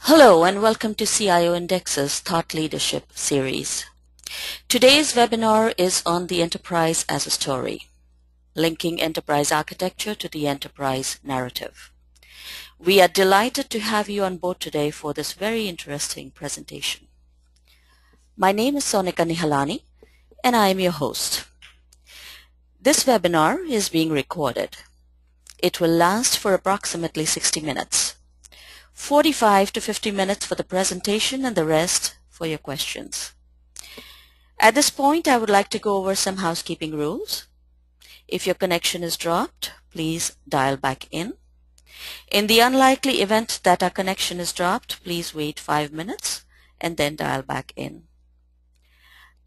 Hello and welcome to CIO Index's Thought Leadership series. Today's webinar is on the enterprise as a story, linking enterprise architecture to the enterprise narrative. We are delighted to have you on board today for this very interesting presentation. My name is Sonika Nihalani and I am your host. This webinar is being recorded. It will last for approximately 60 minutes. 45 to 50 minutes for the presentation and the rest for your questions. At this point, I would like to go over some housekeeping rules. If your connection is dropped, please dial back in. In the unlikely event that our connection is dropped, please wait 5 minutes and then dial back in.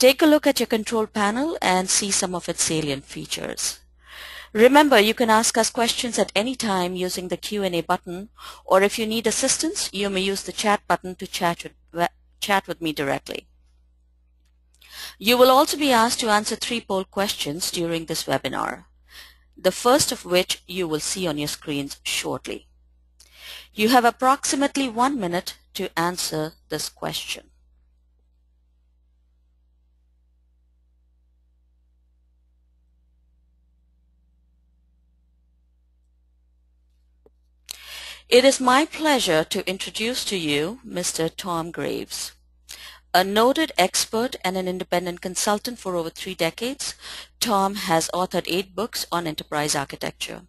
Take a look at your control panel and see some of its salient features. Remember, you can ask us questions at any time using the Q&A button, or if you need assistance, you may use the chat button to chat with me directly. You will also be asked to answer 3 poll questions during this webinar, the first of which you will see on your screens shortly. You have approximately 1 minute to answer this question. It is my pleasure to introduce to you Mr. Tom Graves. A noted expert and an independent consultant for over 3 decades, Tom has authored 8 books on enterprise architecture.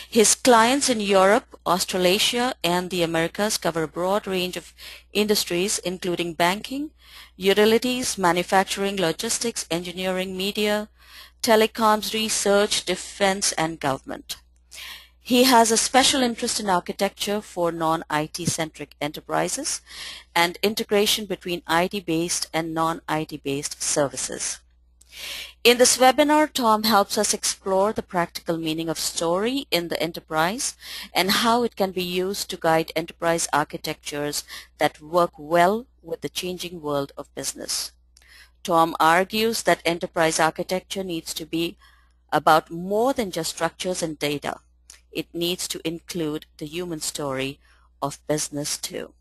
His clients in Europe, Australasia, and the Americas cover a broad range of industries including banking, utilities, manufacturing, logistics, engineering, media, telecoms, research, defense, and government. He has a special interest in architecture for non-IT-centric enterprises and integration between IT-based and non-IT-based services. In this webinar, Tom helps us explore the practical meaning of story in the enterprise and how it can be used to guide enterprise architectures that work well with the changing world of business. Tom argues that enterprise architecture needs to be about more than just structures and data. It needs to include the human story of business too.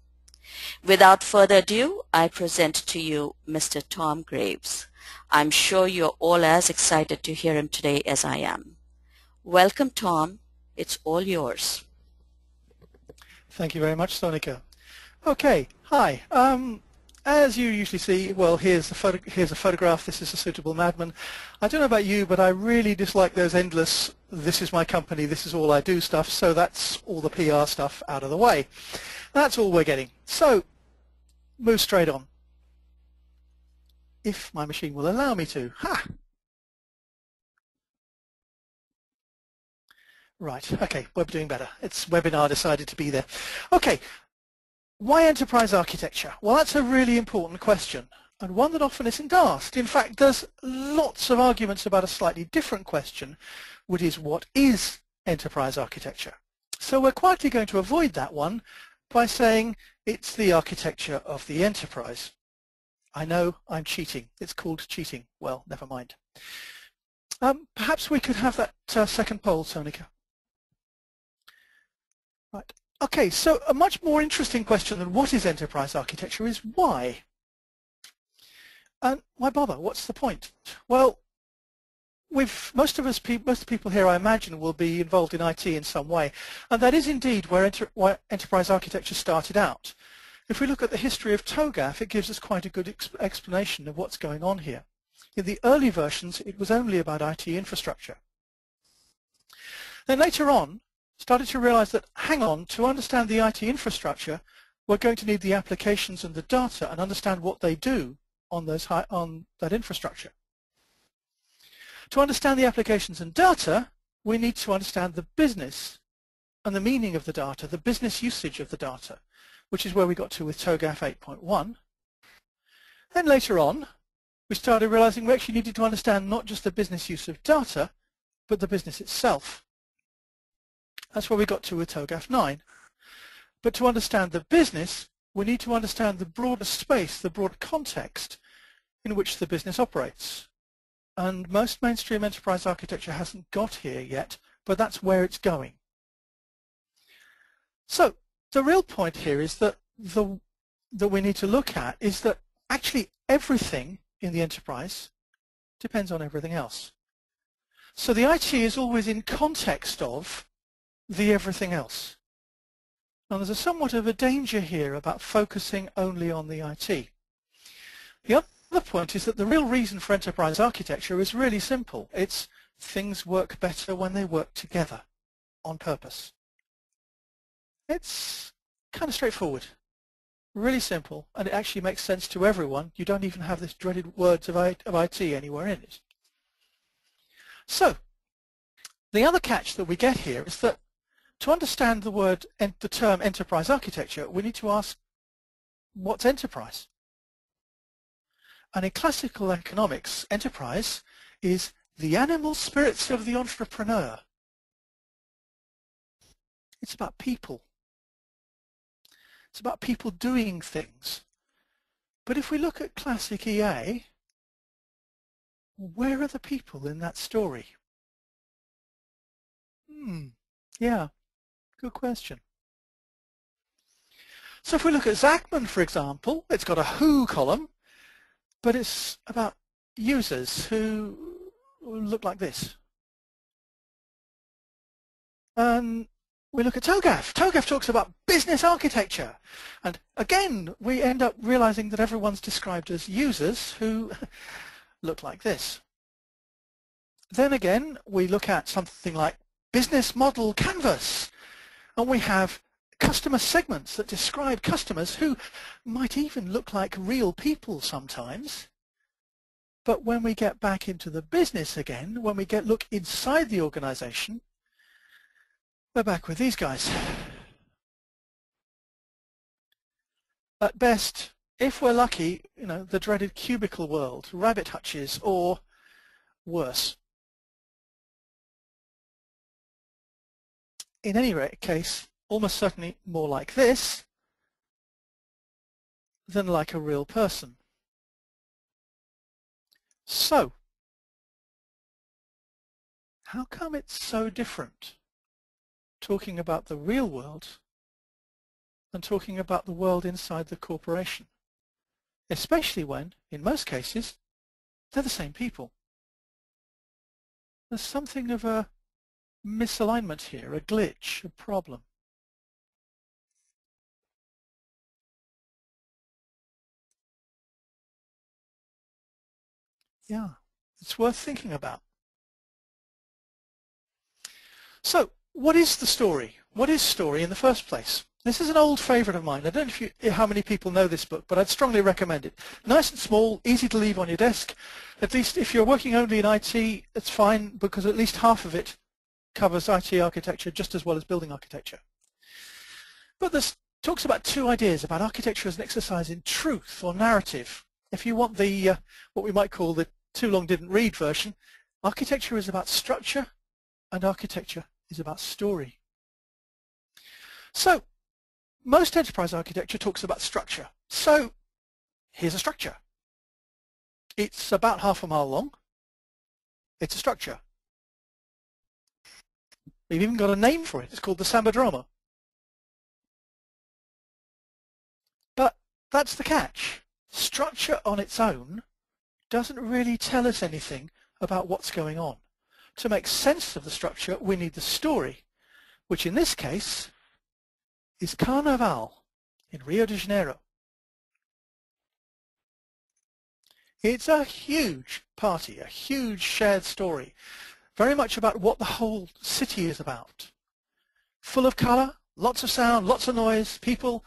Without further ado, I present to you Mr. Tom Graves. I'm sure you're all as excited to hear him today as I am. Welcome, Tom. It's all yours. Thank you very much, Sonika. Okay, hi. As you usually see, well, here's a photograph. This is a suitable madman. I don't know about you, but I really dislike those endless, this is my company, this is all I do stuff, so that's all the PR stuff out of the way. That's all we're getting. So, move straight on. If my machine will allow me to. Ha! Right, okay, we're doing better. It's webinar decided to be there. Okay. Why enterprise architecture? Well, that's a really important question, and one that often isn't asked. In fact, there's lots of arguments about a slightly different question, which is what is enterprise architecture? So we're quietly going to avoid that one by saying it's the architecture of the enterprise. I know I'm cheating. It's called cheating. Well, never mind. Perhaps we could have that second poll, Sonika. Right. Okay, so a much more interesting question than what is enterprise architecture is why? And why bother? What's the point? Well, most people here, I imagine, will be involved in IT in some way, and that is indeed where enterprise architecture started out. If we look at the history of TOGAF, it gives us quite a good explanation of what's going on here. In the early versions, it was only about IT infrastructure. Then later on, started to realize that, hang on, to understand the IT infrastructure, we're going to need the applications and the data and understand what they do on that infrastructure. To understand the applications and data, we need to understand the business and the meaning of the data, the business usage of the data, which is where we got to with TOGAF 8.1. Then later on, we started realizing we actually needed to understand not just the business use of data, but the business itself. That's where we got to with TOGAF 9. But to understand the business, we need to understand the broader space, the broader context in which the business operates. And most mainstream enterprise architecture hasn't got here yet, but that's where it's going. So the real point here is that that we need to look at is that actually everything in the enterprise depends on everything else. So the IT is always in context of the everything else. Now there's a somewhat of a danger here about focusing only on the IT. The other point is that the real reason for enterprise architecture is really simple. It's things work better when they work together on purpose. It's kind of straightforward, really simple, and it actually makes sense to everyone. You don't even have this dreaded words of IT anywhere in it. So the other catch that we get here is that to understand the term enterprise architecture, we need to ask, what's enterprise? And in classical economics, enterprise is the animal spirits of the entrepreneur. It's about people. It's about people doing things. But if we look at classic EA, where are the people in that story? Yeah, good question. So if we look at Zachman, for example, it's got a who column, but it's about users who look like this. And we look at TOGAF. TOGAF talks about business architecture. And again, we end up realizing that everyone's described as users who look like this. Then again, we look at something like business model canvas. And we have customer segments that describe customers who might even look like real people sometimes. But when we get back into the business again, when we look inside the organization, we're back with these guys. At best, if we're lucky, the dreaded cubicle world, rabbit hutches, or worse. In any case, almost certainly more like this than like a real person. So, how come it's so different talking about the real world and talking about the world inside the corporation? Especially when, in most cases, they're the same people. There's something of a misalignment here, a glitch, a problem. Yeah, it's worth thinking about. So, what is the story? What is story in the first place? This is an old favorite of mine. I don't know how many people know this book, but I'd strongly recommend it. Nice and small, easy to leave on your desk. At least if you're working only in IT, it's fine because at least half of it covers IT architecture just as well as building architecture. But this talks about two ideas about architecture as an exercise in truth or narrative. If you want the what we might call the too long didn't read version, architecture is about structure and architecture is about story. So most enterprise architecture talks about structure. So here's a structure. It's about half a mile long. It's a structure. We've even got a name for it. It's called the Sambadroma. But that's the catch. Structure on its own doesn't really tell us anything about what's going on. To make sense of the structure, we need the story, which in this case is Carnaval in Rio de Janeiro. It's a huge party, a huge shared story, very much about what the whole city is about. Full of colour, lots of sound, lots of noise, people,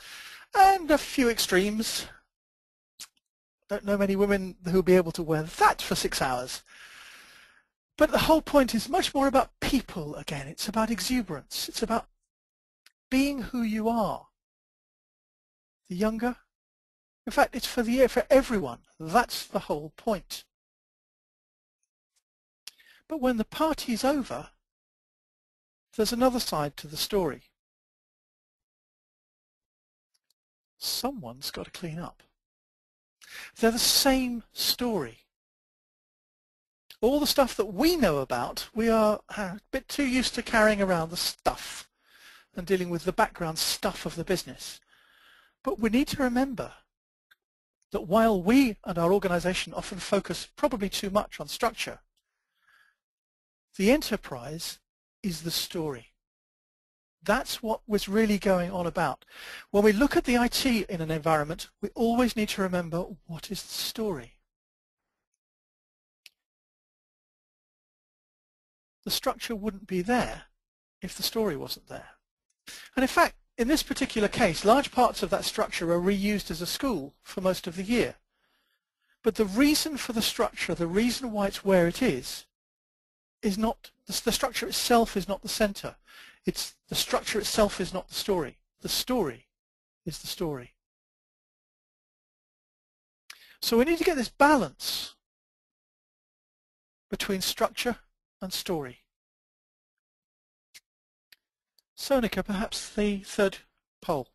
and a few extremes. Don't know many women who will be able to wear that for 6 hours. But the whole point is much more about people again. It's about exuberance. It's about being who you are. The younger. In fact, it's for everyone. That's the whole point. But when the party's over, there's another side to the story. Someone's got to clean up. They're the same story. All the stuff that we know about, we are a bit too used to carrying around the stuff and dealing with the background stuff of the business. But we need to remember that while we and our organization often focus probably too much on structure, the enterprise is the story. That's what was really going on about. When we look at the IT in an environment, we always need to remember what is the story. The structure wouldn't be there if the story wasn't there. And in fact, in this particular case, large parts of that structure are reused as a school for most of the year. But the reason for the structure, the reason why it's where it is not, the structure itself is not the center. It's the structure itself is not the story. The story is the story. So we need to get this balance between structure and story. Sonika, perhaps the third poll.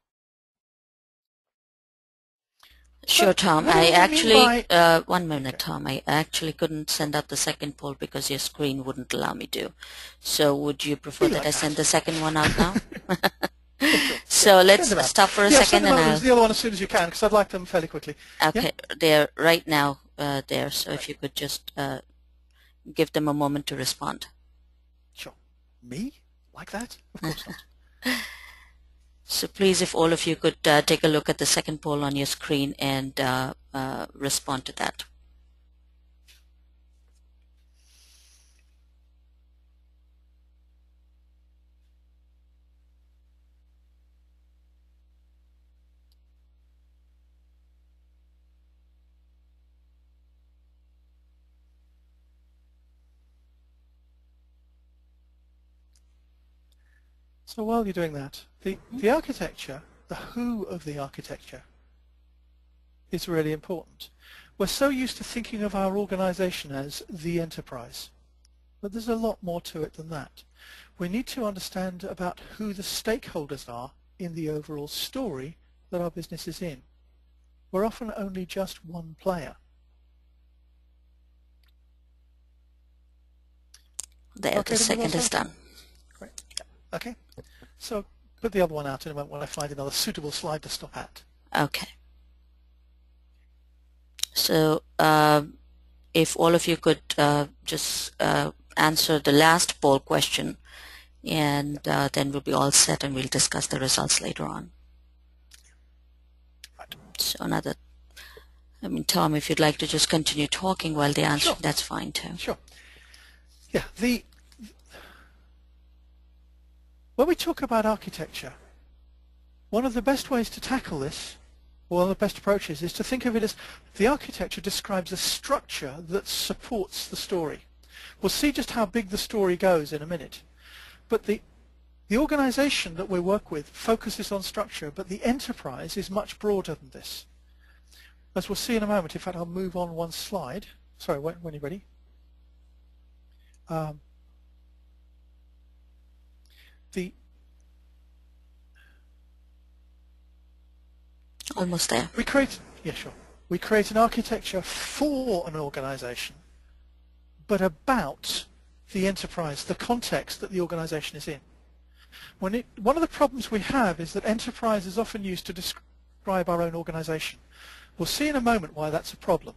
Sure, Tom. What do I you mean actually, by- one minute, Okay. Tom. I actually couldn't send out the second poll because your screen wouldn't allow me to. So would you prefer Be that like I that. send the second one out now? Yeah, sure. So let's Send them out. stop for a Yeah, second send them and out I'll... as the other one as soon as you can, because I'd like them fairly quickly. Okay, Yeah? they're right now there. So Right. if you could just give them a moment to respond. Sure. Me? Like that? Of course not. So please, if all of you could take a look at the second poll on your screen and respond to that. So while you're doing that, the architecture, the who of the architecture is really important. We're so used to thinking of our organization as the enterprise, but there's a lot more to it than that. We need to understand about who the stakeholders are in the overall story that our business is in. We're often only just one player. There, Okay, the second is done. Great. Yeah. Okay. So put the other one out in a moment when I find another suitable slide to stop at. Okay. So if all of you could just answer the last poll question, and then we'll be all set and we'll discuss the results later on. Right. So Tom, if you'd like to just continue talking while they answer, Sure. that's fine too. Sure. Yeah, when we talk about architecture, one of the best ways to tackle this, one of the best approaches, is to think of it as the architecture describes a structure that supports the story. We'll see just how big the story goes in a minute. But the organization that we work with focuses on structure, but the enterprise is much broader than this. As we'll see in a moment, in fact, I'll move on one slide. Sorry, when you're ready. Almost there. We create an architecture for an organization, but about the enterprise, the context that the organization is in. One of the problems we have is that enterprise is often used to describe our own organization. We'll see in a moment why that's a problem.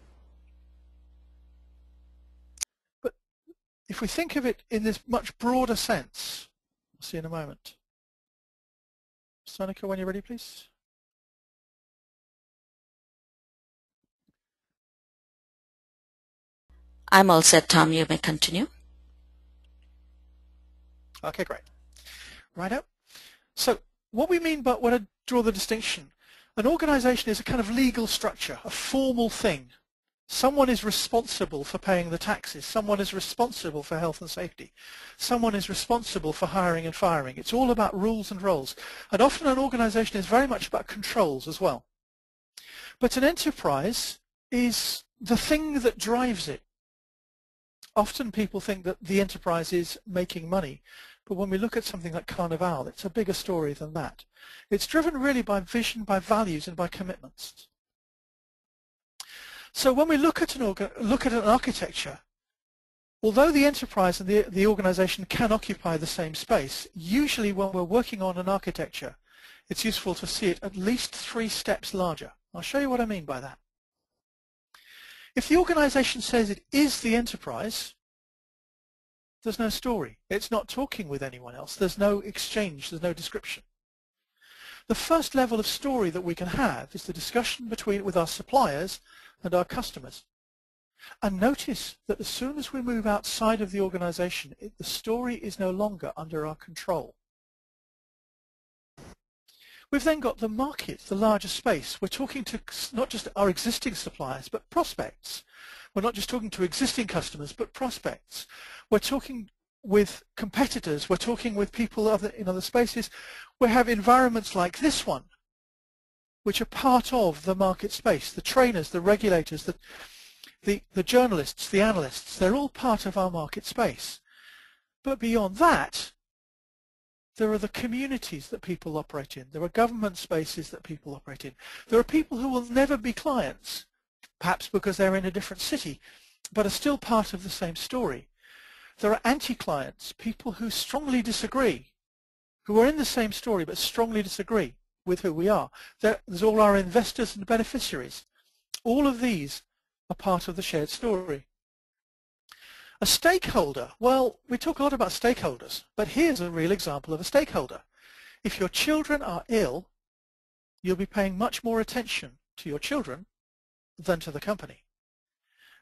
But if we think of it in this much broader sense, we'll see in a moment. Sonika, when you're ready, please. I'm all set, Tom. You may continue. Okay, great. Righto. So what we mean by when I draw the distinction, an organization is a kind of legal structure, a formal thing. Someone is responsible for paying the taxes. Someone is responsible for health and safety. Someone is responsible for hiring and firing. It's all about rules and roles. And often an organization is very much about controls as well. But an enterprise is the thing that drives it. Often people think that the enterprise is making money, but when we look at something like Carnaval, it's a bigger story than that. It's driven really by vision, by values, and by commitments. So when we look at an architecture, although the enterprise and the organization can occupy the same space, usually when we're working on an architecture, it's useful to see it at least 3 steps larger. I'll show you what I mean by that. If the organization says it is the enterprise, there's no story. It's not talking with anyone else. There's no exchange. There's no description. The first level of story that we can have is the discussion with our suppliers and our customers. And notice that as soon as we move outside of the organization, the story is no longer under our control. We've then got the market, the larger space. We're talking to not just our existing suppliers, but prospects. We're not just talking to existing customers, but prospects. We're talking with competitors. We're talking with people in other spaces. We have environments like this one, which are part of the market space. The trainers, the regulators, the journalists, the analysts, they're all part of our market space. But beyond that, there are the communities that people operate in. There are government spaces that people operate in. There are people who will never be clients, perhaps because they're in a different city, but are still part of the same story. There are anti-clients, people who strongly disagree, who are in the same story but strongly disagree with who we are. There's all our investors and beneficiaries. All of these are part of the shared story. A stakeholder, well, we talk a lot about stakeholders, but here's a real example of a stakeholder. If your children are ill, you'll be paying much more attention to your children than to the company.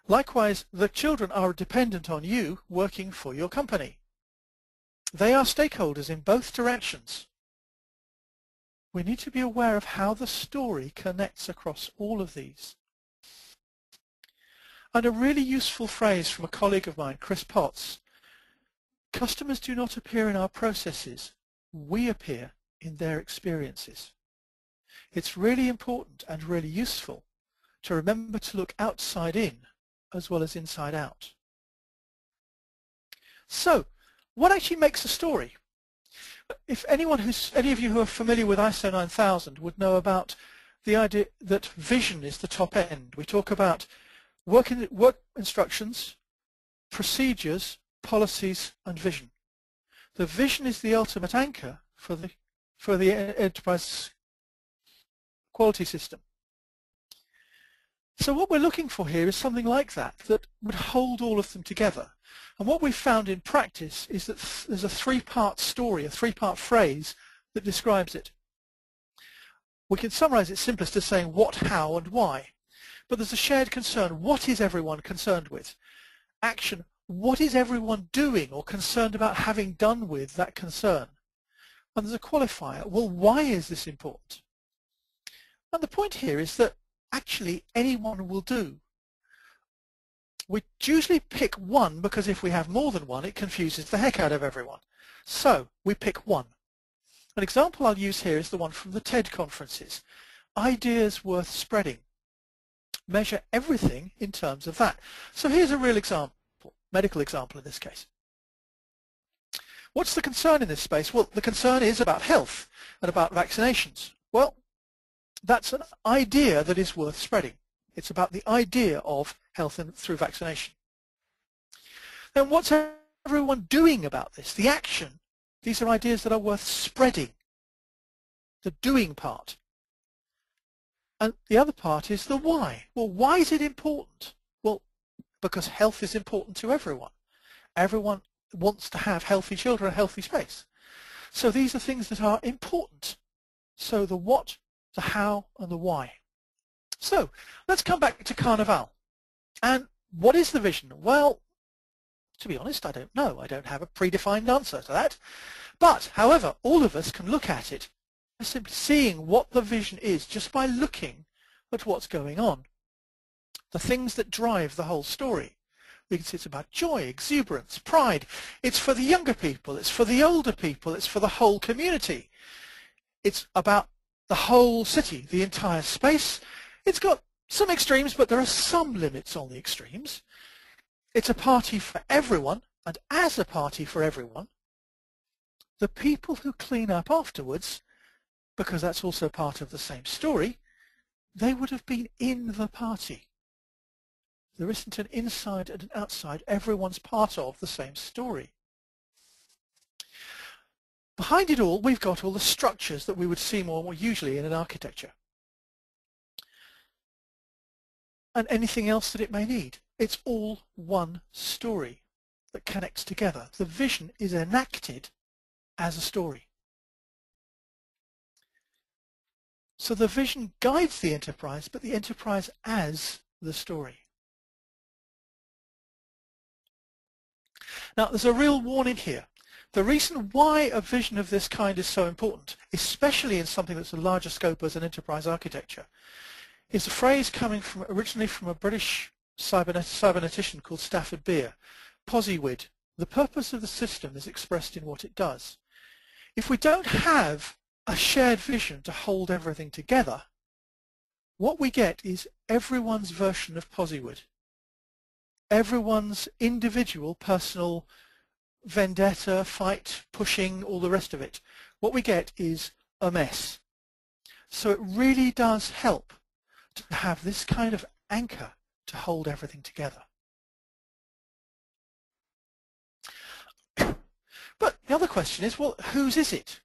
Likewise, the children are dependent on you working for your company. They are stakeholders in both directions. We need to be aware of how the story connects across all of these. And a really useful phrase from a colleague of mine, Chris Potts: customers do not appear in our processes, we appear in their experiences. It's really important and really useful to remember to look outside in as well as inside out. So, what actually makes a story? If any of you who are familiar with ISO 9000 would know about the idea that vision is the top end. We talk about work instructions, procedures, policies, and vision. The vision is the ultimate anchor for the enterprise quality system. So what we're looking for here is something like that would hold all of them together. And what we've found in practice is that there's a 3-part story, a 3-part phrase that describes it. We can summarize it simplest as saying what, how, and why. But there's a shared concern. What is everyone concerned with? Action. What is everyone doing or concerned about having done with that concern? And there's a qualifier. Well, why is this important? And the point here is that actually anyone will do. We usually pick one because if we have more than one, it confuses the heck out of everyone. So we pick one. An example I'll use here is the one from the TED conferences. Ideas worth spreading. Measure everything in terms of that. So here's a real example, medical example in this case. What's the concern in this space? Well, the concern is about health and about vaccinations. Well, that's an idea that is worth spreading. It's about the idea of health through vaccination. Then what's everyone doing about this? The action. These are ideas that are worth spreading. The doing part. And the other part is the why. Well, why is it important? Well, because health is important to everyone. Everyone wants to have healthy children, a healthy space. So these are things that are important. So the what, the how, and the why. So let's come back to Carnaval. And what is the vision? Well, to be honest, I don't know. I don't have a predefined answer to that. But, however, all of us can look at it by simply seeing what the vision is just by looking at what's going on. The things that drive the whole story. We can see it's about joy, exuberance, pride. It's for the younger people. It's for the older people. It's for the whole community. It's about the whole city, the entire space. It's got some extremes, but there are some limits on the extremes. It's a party for everyone, and as a party for everyone, the people who clean up afterwards, because that's also part of the same story, they would have been in the party. There isn't an inside and an outside. Everyone's part of the same story. Behind it all, we've got all the structures that we would see more usually in an architecture. And anything else that it may need. It's all one story that connects together. The vision is enacted as a story. So the vision guides the enterprise, but the enterprise as the story. Now, there's a real warning here. The reason why a vision of this kind is so important, especially in something that's a larger scope as an enterprise architecture, is a phrase coming from originally from a British cybernetician called Stafford Beer. POSIWID. The purpose of the system is expressed in what it does. If we don't have a shared vision to hold everything together, what we get is everyone's version of POSIWID. Everyone's individual personal vendetta, fight, pushing, all the rest of it. What we get is a mess. So it really does help to have this kind of anchor to hold everything together. But the other question is, well, whose is it?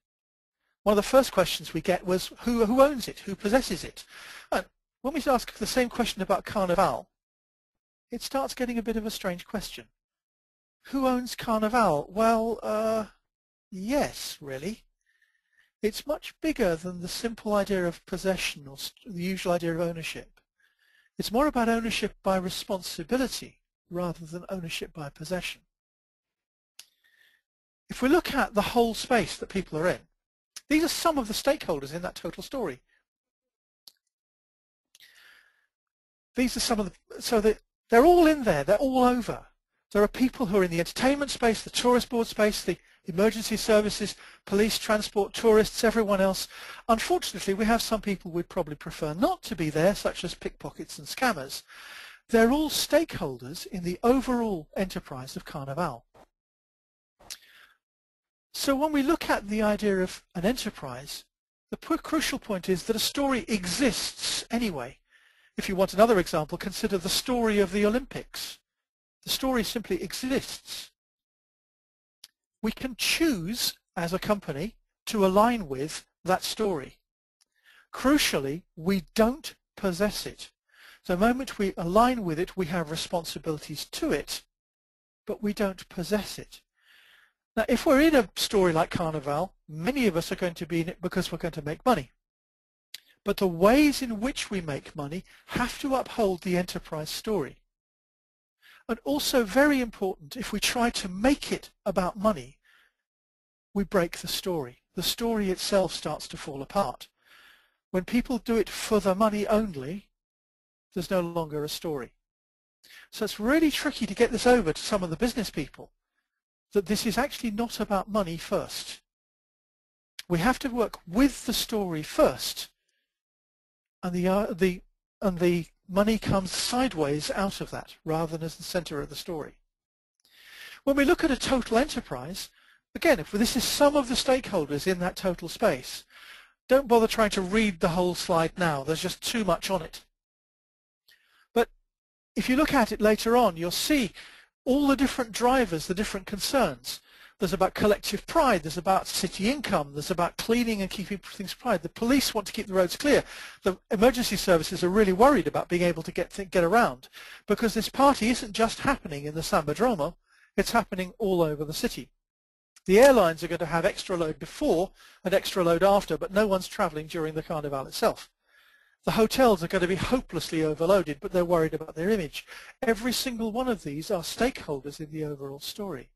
One of the first questions we get was, who owns it? Who possesses it? And when we ask the same question about Carnaval, it starts getting a bit of a strange question. Who owns Carnaval? Well, yes, really. It's much bigger than the simple idea of possession or the usual idea of ownership. It's more about ownership by responsibility rather than ownership by possession. If we look at the whole space that people are in, these are some of the stakeholders in that total story. These are some of the, so they're all in there, they're all over. There are people who are in the entertainment space, the tourist board space, the emergency services, police, transport, tourists, everyone else. Unfortunately, we have some people we'd probably prefer not to be there, such as pickpockets and scammers. They're all stakeholders in the overall enterprise of Carnaval. So when we look at the idea of an enterprise, the crucial point is that a story exists anyway. If you want another example, consider the story of the Olympics. The story simply exists. We can choose as a company to align with that story. Crucially, we don't possess it. The moment we align with it, we have responsibilities to it, but we don't possess it. Now, if we're in a story like Carnaval, many of us are going to be in it because we're going to make money. But the ways in which we make money have to uphold the enterprise story. And also very important, if we try to make it about money, we break the story. The story itself starts to fall apart. When people do it for the money only, there's no longer a story. So it's really tricky to get this over to some of the business people, that this is actually not about money first. We have to work with the story first, and the money comes sideways out of that rather than as the center of the story. When we look at a total enterprise, again, if this is some of the stakeholders in that total space, don't bother trying to read the whole slide now. There's just too much on it. But if you look at it later on, you'll see all the different drivers, the different concerns. There's about collective pride, there's about city income, there's about cleaning and keeping things pride. The police want to keep the roads clear. The emergency services are really worried about being able to get around, because this party isn't just happening in the Sambadromo, it's happening all over the city. The airlines are going to have extra load before and extra load after, but no one's traveling during the Carnival itself. The hotels are going to be hopelessly overloaded, but they're worried about their image. Every single one of these are stakeholders in the overall story.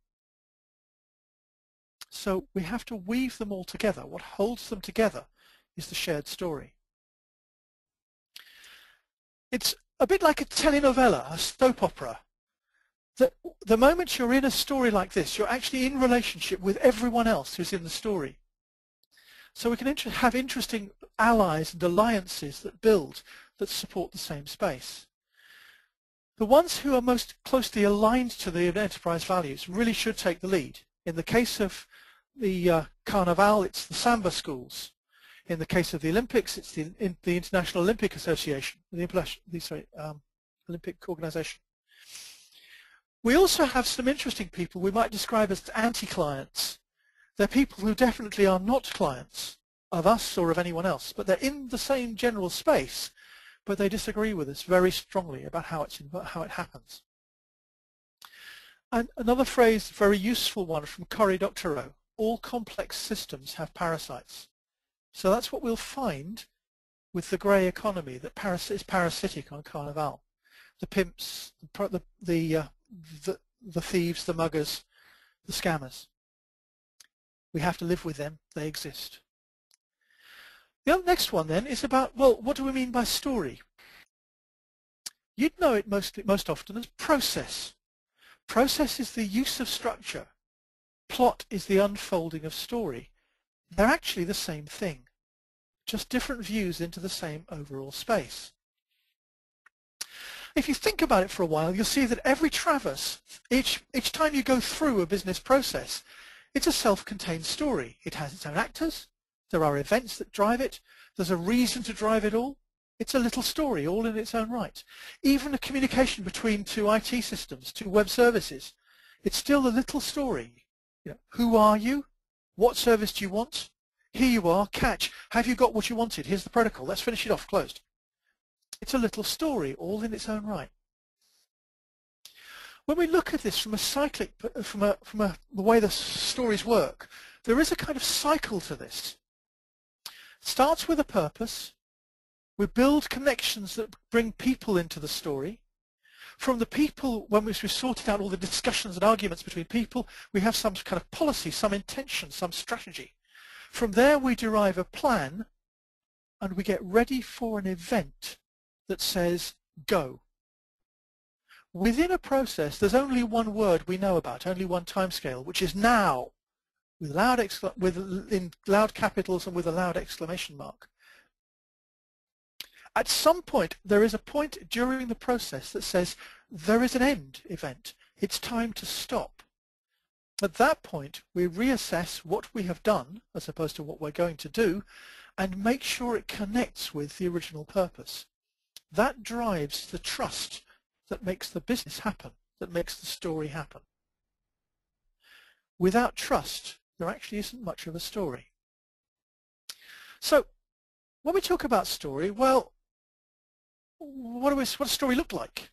So we have to weave them all together. What holds them together is the shared story. It's a bit like a telenovela, a soap opera. The moment you're in a story like this, you're actually in relationship with everyone else who's in the story. So we can have interesting allies and alliances that build, that support the same space. The ones who are most closely aligned to the enterprise values really should take the lead. In the case of the Carnaval, it's the Samba schools. In the case of the Olympics, it's the International Olympic Association, Olympic Organization. We also have some interesting people we might describe as anti-clients. They're people who definitely are not clients of us or of anyone else, but they're in the same general space, but they disagree with us very strongly about how it happens. And another phrase, very useful one from Cory Doctorow, all complex systems have parasites. So that's what we'll find with the grey economy that is parasitic on Carnaval. The pimps, the thieves, the muggers, the scammers. We have to live with them, they exist. The next one then is about, well, what do we mean by story? You'd know it most often as process. Process is the use of structure. Plot is the unfolding of story. They're actually the same thing, just different views into the same overall space. If you think about it for a while, you'll see that every traverse, each time you go through a business process, it's a self-contained story. It has its own actors, there are events that drive it, there's a reason to drive it all. It's a little story all in its own right. Even a communication between two IT systems, two web services, it's still a little story. You know, who are you? What service do you want? Here you are, catch. Have you got what you wanted? Here's the protocol. Let's finish it off, closed. It's a little story all in its own right. When we look at this from a cyclic, from the way the stories work, there is a kind of cycle to this. It starts with a purpose. We build connections that bring people into the story. From the people, when we've sorted out all the discussions and arguments between people, we have some kind of policy, some intention, some strategy. From there we derive a plan and we get ready for an event that says go. Within a process there's only one word we know about, only one timescale, which is now, with in loud capitals and with a loud exclamation mark. At some point there is a point during the process that says there is an end event. It's time to stop. At that point we reassess what we have done as opposed to what we're going to do and make sure it connects with the original purpose. That drives the trust that makes the business happen, that makes the story happen. Without trust there actually isn't much of a story. So when we talk about story, well, what does a story look like?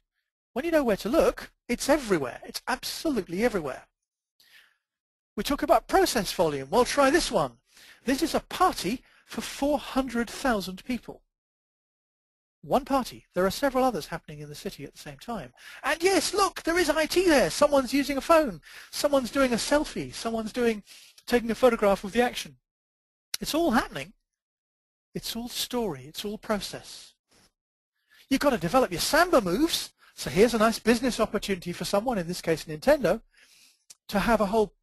When you know where to look, it's everywhere. It's absolutely everywhere. We talk about process volume. Well, try this one. This is a party for 400,000 people. One party. There are several others happening in the city at the same time. And yes, look, there is IT there. Someone's using a phone. Someone's doing a selfie. Someone's taking a photograph of the action. It's all happening. It's all story. It's all process. You've got to develop your samba moves. So here's a nice business opportunity for someone, in this case Nintendo, to have a whole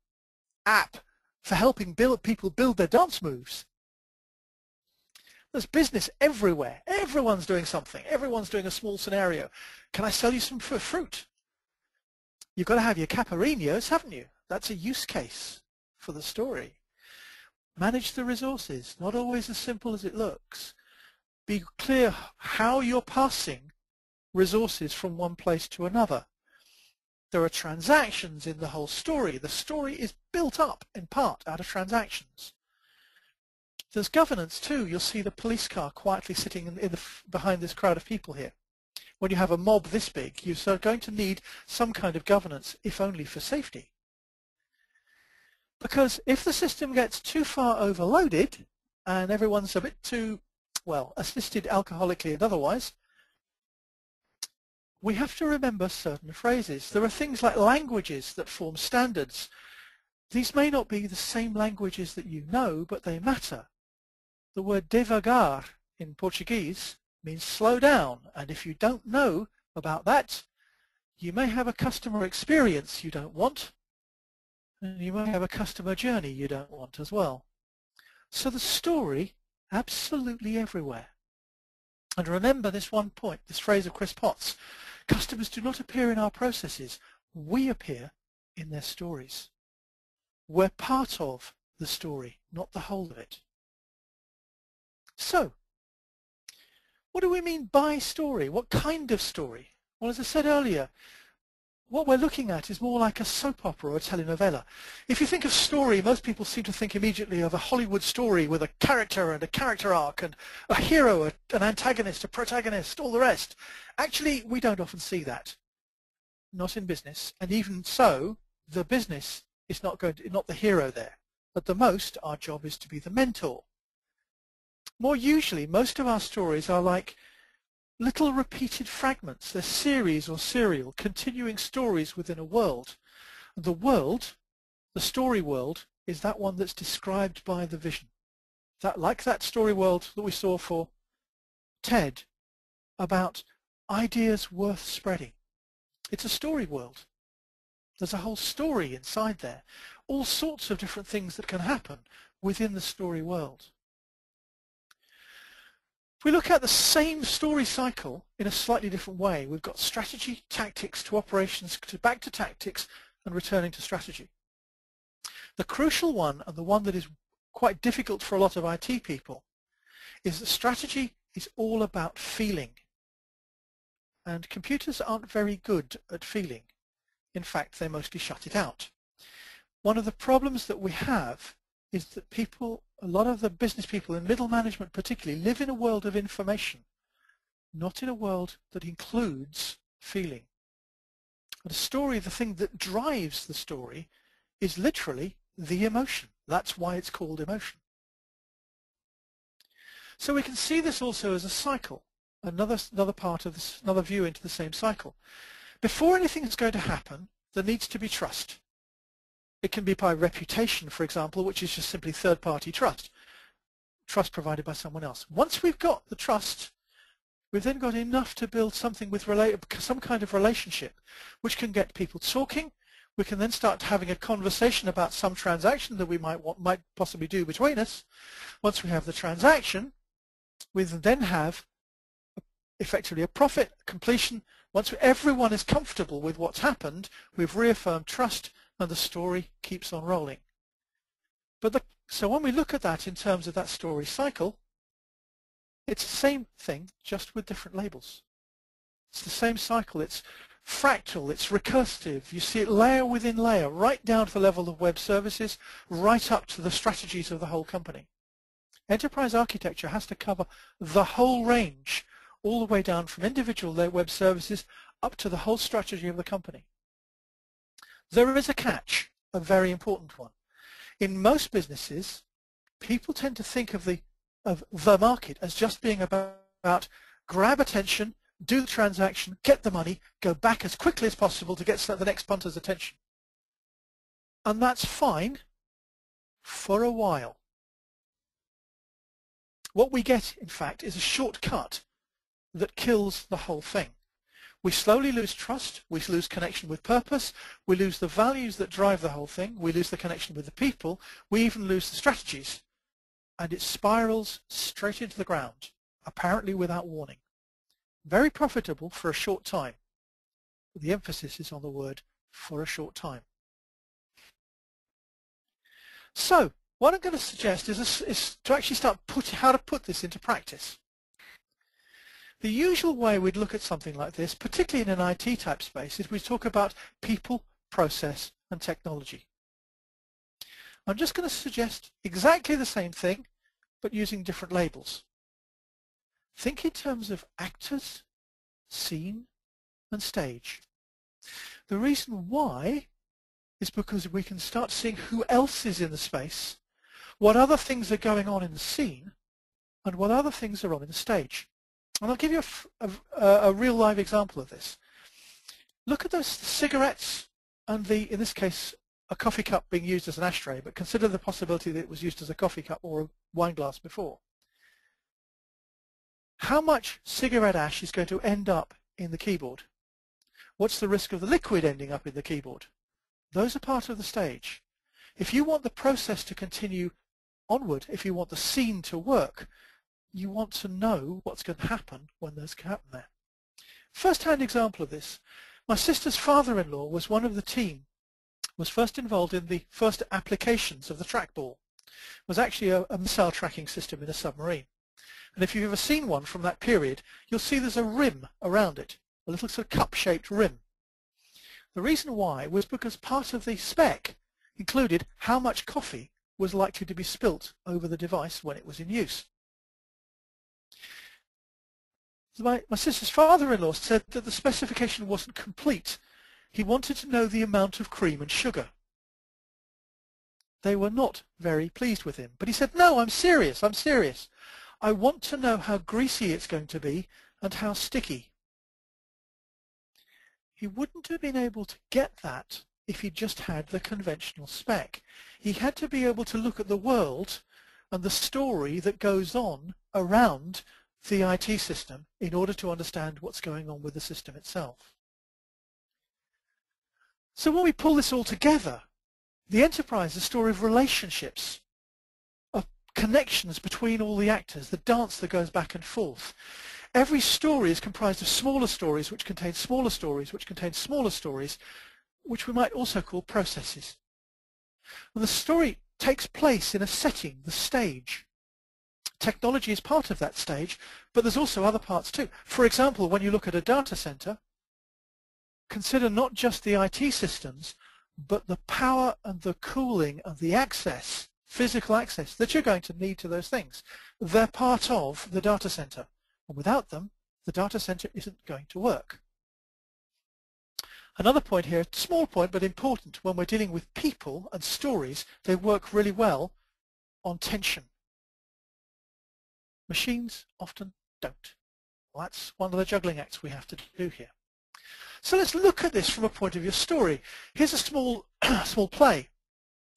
app for helping people build their dance moves. There's business everywhere. Everyone's doing something. Everyone's doing a small scenario. Can I sell you some fruit? You've got to have your caparinos, haven't you? That's a use case for the story. Manage the resources. Not always as simple as it looks. Be clear how you're passing resources from one place to another. There are transactions in the whole story. The story is built up in part out of transactions. There's governance too. You'll see the police car quietly sitting behind this crowd of people here. When you have a mob this big, you're going to need some kind of governance, if only for safety. Because if the system gets too far overloaded and everyone's a bit too, well, assisted alcoholically and otherwise, we have to remember certain phrases. There are things like languages that form standards. These may not be the same languages that you know, but they matter. The word devagar in Portuguese means slow down, and if you don't know about that, you may have a customer experience you don't want, and you may have a customer journey you don't want as well. So the story, absolutely everywhere. And remember this one point, this phrase of Chris Potts, customers do not appear in our processes, we appear in their stories. We're part of the story, not the whole of it. So, what do we mean by story? What kind of story? Well, as I said earlier, what we're looking at is more like a soap opera or a telenovela. If you think of story, most people seem to think immediately of a Hollywood story with a character and a character arc and a hero, an antagonist, a protagonist, all the rest. Actually, we don't often see that. Not in business, and even so, the business is not the hero there. At the most, our job is to be the mentor. More usually, most of our stories are like little repeated fragments. They're series or serial, continuing stories within a world. The world, the story world, is that one that's described by the vision. Like that story world that we saw for TED about ideas worth spreading. It's a story world. There's a whole story inside there. All sorts of different things that can happen within the story world. If we look at the same story cycle in a slightly different way, we've got strategy, tactics to operations, back to tactics, and returning to strategy. The crucial one, and the one that is quite difficult for a lot of IT people, is that strategy is all about feeling. And computers aren't very good at feeling. In fact, they mostly shut it out. One of the problems that we have is that a lot of the business people and middle management particularly, live in a world of information, not in a world that includes feeling. And a story, the thing that drives the story, is literally the emotion. That's why it's called emotion. So we can see this also as a cycle, another part of this, another view into the same cycle. Before anything is going to happen, there needs to be trust. It can be by reputation, for example, which is just simply third-party trust provided by someone else. Once we've got the trust, we've then got enough to build something with some kind of relationship, which can get people talking. We can then start having a conversation about some transaction that we might possibly do between us. Once we have the transaction, we then have effectively a profit, completion. Once everyone is comfortable with what's happened, we've reaffirmed trust, and the story keeps on rolling. So when we look at that in terms of that story cycle, it's the same thing, just with different labels. It's the same cycle. It's fractal, it's recursive. You see it layer within layer, right down to the level of web services, right up to the strategies of the whole company. Enterprise architecture has to cover the whole range, all the way down from individual web services up to the whole strategy of the company. There is a catch, a very important one. In most businesses, people tend to think of the market as just being about grab attention, do the transaction, get the money, go back as quickly as possible to get the next punter's attention. And that's fine for a while. What we get, in fact, is a shortcut that kills the whole thing. We slowly lose trust, we lose connection with purpose, we lose the values that drive the whole thing, we lose the connection with the people, we even lose the strategies, and it spirals straight into the ground, apparently without warning. Very profitable for a short time. The emphasis is on the word for a short time. So what I'm going to suggest is to actually start how to put this into practice. The usual way we'd look at something like this, particularly in an IT type space, is we talk about people, process, and technology. I'm just going to suggest exactly the same thing, but using different labels. Think in terms of actors, scene, and stage. The reason why is because we can start seeing who else is in the space, what other things are going on in the scene, and what other things are on in the stage. And I'll give you a real live example of this. Look at those cigarettes and in this case, a coffee cup being used as an ashtray, but consider the possibility that it was used as a coffee cup or a wine glass before. How much cigarette ash is going to end up in the keyboard? What's the risk of the liquid ending up in the keyboard? Those are part of the stage. If you want the process to continue onward, if you want the scene to work, you want to know what's going to happen when those happen there. First-hand example of this. My sister's father-in-law was one of the team, was first involved in the first applications of the trackball. It was actually a missile tracking system in a submarine. And if you've ever seen one from that period, you'll see there's a rim around it, a little sort of cup-shaped rim. The reason why was because part of the spec included how much coffee was likely to be spilt over the device when it was in use. My sister's father-in-law said that the specification wasn't complete. He wanted to know the amount of cream and sugar. They were not very pleased with him, but he said, no, I'm serious. I want to know how greasy it's going to be and how sticky. He wouldn't have been able to get that if he just had the conventional spec. He had to be able to look at the world and the story that goes on around the IT system in order to understand what's going on with the system itself. So when we pull this all together, the enterprise is a story of relationships, of connections between all the actors, the dance that goes back and forth. Every story is comprised of smaller stories which contain smaller stories which contain smaller stories, which we might also call processes. And the story takes place in a setting, the stage. Technology is part of that stage, but there's also other parts too. For example, when you look at a data center, consider not just the IT systems, but the power and the cooling and the access, physical access that you're going to need to those things. They're part of the data center. And without them, the data center isn't going to work. Another point here, small point but important, when we're dealing with people and stories, they work really well on tension. Machines often don't. Well, that's one of the juggling acts we have to do here. So let's look at this from a point of view of story. Here's a small play.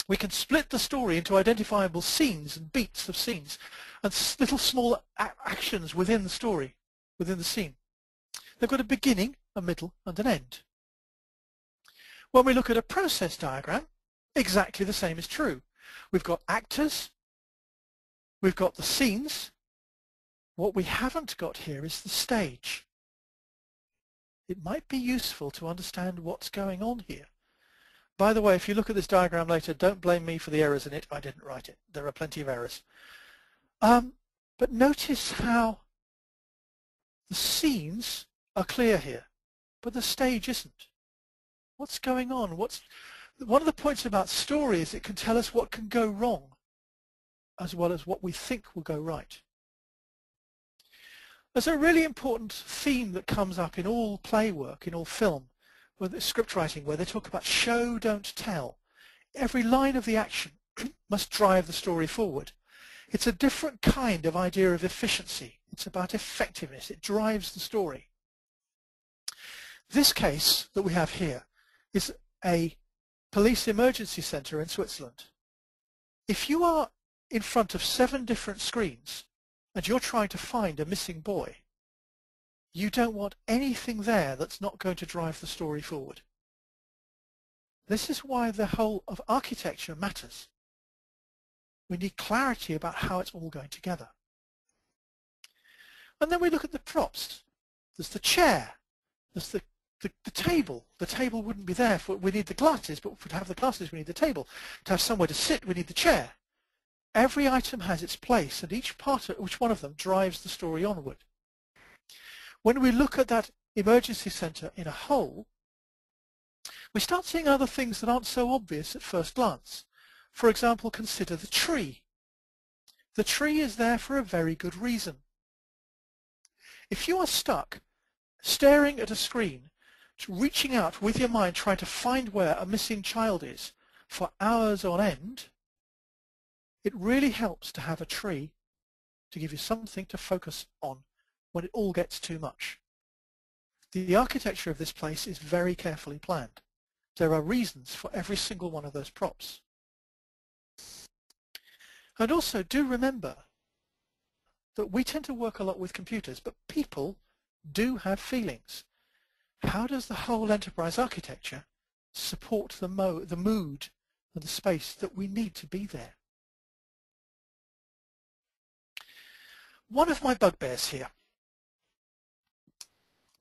We can split the story into identifiable scenes and beats of scenes and little small actions within the story, within the scene. They've got a beginning, a middle and an end. When we look at a process diagram, exactly the same is true. We've got actors, we've got the scenes. What we haven't got here is the stage. It might be useful to understand what's going on here. By the way, if you look at this diagram later, don't blame me for the errors in it. I didn't write it. There are plenty of errors. But notice how the scenes are clear here, but the stage isn't. What's going on? One of the points about story is it can tell us what can go wrong as well as what we think will go right. There's a really important theme that comes up in all play work, in all film, with script writing, where they talk about show, don't tell. Every line of the action must drive the story forward. It's a different kind of idea of efficiency. It's about effectiveness. It drives the story. This case that we have here is a police emergency center in Switzerland. If you are in front of 7 different screens and you're trying to find a missing boy, you don't want anything there that's not going to drive the story forward. This is why the whole of architecture matters. We need clarity about how it's all going together. And then we look at the props. There's the chair, there's the table. The table wouldn't be there. We need the glasses, but to have the glasses we need the table. To have somewhere to sit we need the chair. Every item has its place, and each one of them drives the story onward. When we look at that emergency center in a whole, we start seeing other things that aren't so obvious at first glance. For example, consider the tree. The tree is there for a very good reason. If you are stuck staring at a screen, reaching out with your mind trying to find where a missing child is for hours on end, it really helps to have a tree to give you something to focus on when it all gets too much. The architecture of this place is very carefully planned. There are reasons for every single one of those props. And also do remember that we tend to work a lot with computers, but people do have feelings. How does the whole enterprise architecture support the mood and the space that we need to be there? One of my bugbears here.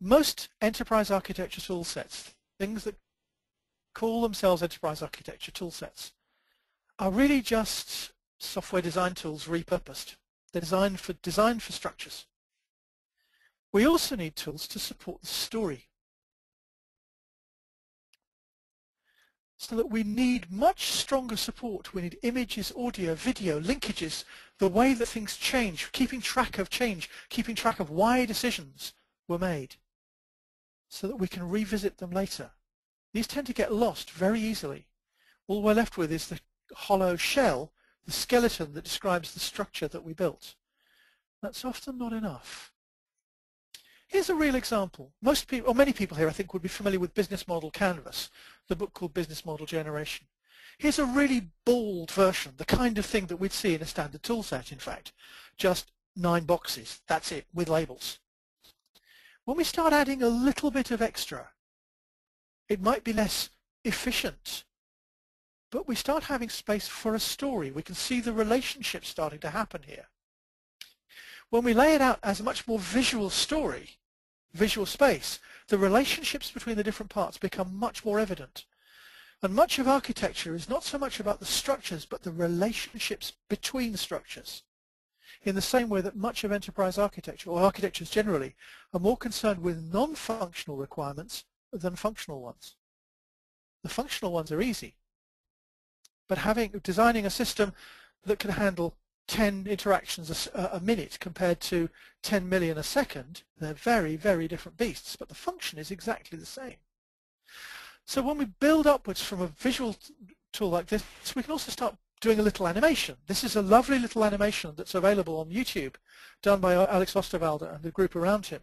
Most enterprise architecture tool sets, things that call themselves enterprise architecture tool sets, are really just software design tools repurposed. They're designed for structures. We also need tools to support the story. so that we need much stronger support. We need images, audio, video, linkages, the way that things change, keeping track of change, keeping track of why decisions were made, so that we can revisit them later. These tend to get lost very easily. All we're left with is the hollow shell, the skeleton that describes the structure that we built. That's often not enough. Here's a real example. Most people, or many people here I think, would be familiar with Business Model Canvas, the book called Business Model Generation. Here's a really bald version, the kind of thing that we'd see in a standard toolset, in fact. Just 9 boxes, that's it, with labels. When we start adding a little bit of extra, it might be less efficient, but we start having space for a story. We can see the relationship starting to happen here. When we lay it out as a much more visual story, visual space, the relationships between the different parts become much more evident. And much of architecture is not so much about the structures, but the relationships between structures. In the same way that much of enterprise architecture, or architectures generally, are more concerned with non-functional requirements than functional ones. The functional ones are easy, but designing a system that can handle 10 interactions a minute compared to 10 million a second, they're very, very different beasts, but the function is exactly the same. So when we build upwards from a visual tool like this, we can also start doing a little animation. This is a lovely little animation that's available on YouTube, done by Alex Osterwalder and the group around him,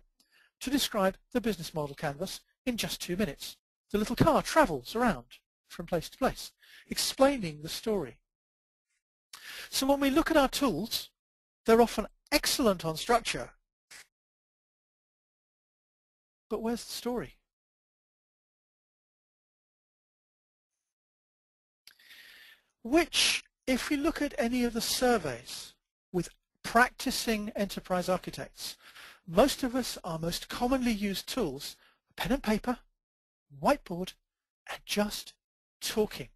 to describe the business model canvas in just 2 minutes. The little car travels around from place to place, explaining the story. So when we look at our tools, they're often excellent on structure, but where's the story? Which, if we look at any of the surveys with practicing enterprise architects, most of us, our most commonly used tools, pen and paper, whiteboard, and just talking.